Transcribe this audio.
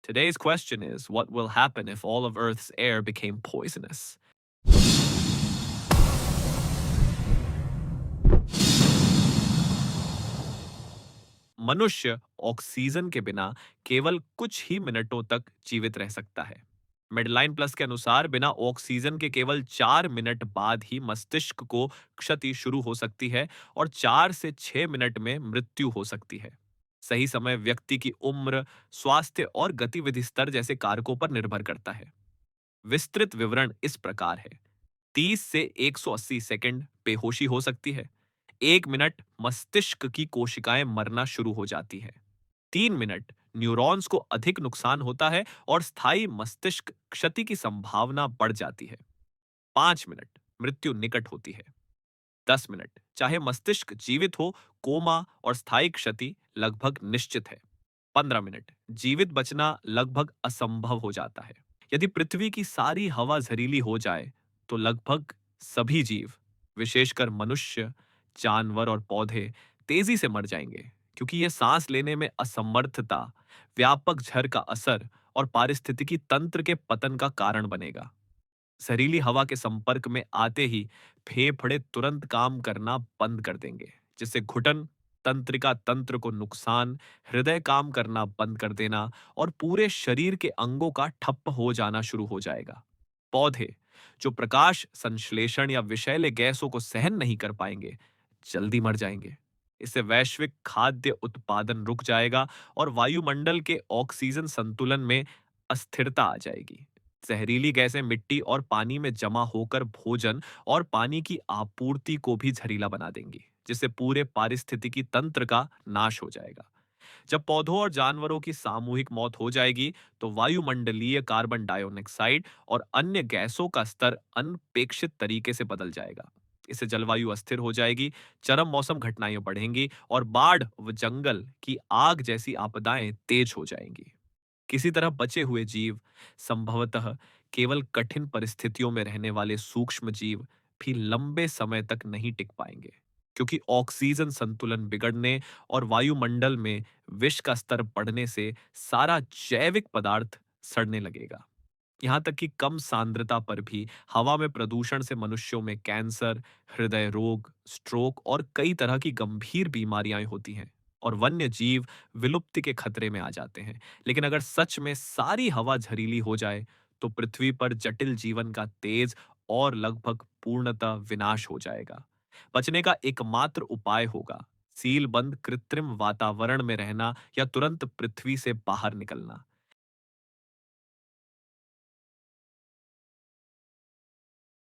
Today's question is, what will happen if all of Earth's air became poisonous? मनुष्य oxygen के बिना केवल कुछ ही मिनटों तक जीवित रह सकता है। मिडलाइन प्लस के अनुसार बिना ऑक्सीजन के केवल 4 मिनट बाद ही मस्तिष्क को क्षति शुरू हो सकती है और 4 से 6 मिनट में मृत्यु हो सकती है। सही समय व्यक्ति की उम्र, स्वास्थ्य और गतिविधि स्तर जैसे कारकों पर निर्भर करता है। विस्तृत विवरण इस प्रकार है: 30 से 180 सेकंड बेहोशी हो सकती है। 1 मिनट मस्तिष्क की कोशिकाएं मरना शुरू हो जाती है। 3 मिनट न्यूरॉन्स को अधिक नुकसान होता है और स्थायी मस्तिष्क क्षति की संभावना बढ़ जाती है। 5 मिनट मृत्यु निकट होती है। 10 मिनट चाहे मस्तिष्क जीवित हो, कोमा और स्थायी क्षति लगभग निश्चित है। 15 मिनट जीवित बचना लगभग असंभव हो जाता है। यदि पृथ्वी की सारी हवा जहरीली हो जाए तो लगभग सभी जीव, विशेषकर मनुष्य, जानवर और पौधे तेजी से मर जाएंगे, क्योंकि यह सांस लेने में असमर्थता, व्यापक झर का असर और पारिस्थितिकी तंत्र के पतन का कारण बनेगा। जहरीली हवा के संपर्क में आते ही फेफड़े तुरंत काम करना बंद कर देंगे, जिससे घुटन, तंत्रिका तंत्र को नुकसान, हृदय काम करना बंद कर देना और पूरे शरीर के अंगों का ठप्प हो जाना शुरू हो जाएगा। पौधे, जो प्रकाश संश्लेषण या विषैले गैसों को सहन नहीं कर पाएंगे, जल्दी मर जाएंगे। इससे वैश्विक खाद्य उत्पादन रुक जाएगा और वायुमंडल के ऑक्सीजन संतुलन में अस्थिरता आ जाएगी। जहरीली गैसें मिट्टी और पानी में जमा होकर भोजन और पानी की आपूर्ति को भी जहरीला बना देंगी, जिससे पूरे पारिस्थितिकी तंत्र का नाश हो जाएगा। जब पौधों और जानवरों की सामूहिक मौत हो जाएगी, तो वायुमंडलीय कार्बन डाइऑक्साइड और अन्य गैसों का स्तर अनपेक्षित तरीके से बदल जाएगा। इससे जलवायु अस्थिर हो जाएगी, चरम मौसम घटनाएं बढ़ेंगी और बाढ़ व जंगल की आग जैसी आपदाएं तेज हो जाएंगी। किसी तरह बचे हुए जीव, संभवतः केवल कठिन परिस्थितियों में रहने वाले सूक्ष्म जीव, भी लंबे समय तक नहीं टिक पाएंगे, क्योंकि ऑक्सीजन संतुलन बिगड़ने और वायुमंडल में विष का स्तर बढ़ने से सारा जैविक पदार्थ सड़ने लगेगा। यहाँ तक कि कम सांद्रता पर भी हवा में प्रदूषण से मनुष्यों में कैंसर, हृदय रोग, स्ट्रोक और कई तरह की गंभीर बीमारियां होती हैं और वन्य जीव विलुप्ति के खतरे में आ जाते हैं। लेकिन अगर सच में सारी हवा जहरीली हो जाए, तो पृथ्वी पर जटिल जीवन का तेज और लगभग पूर्णतः विनाश हो जाएगा। बचने का एकमात्र उपाय होगा सीलबंद कृत्रिम वातावरण में रहना या तुरंत पृथ्वी से बाहर निकलना।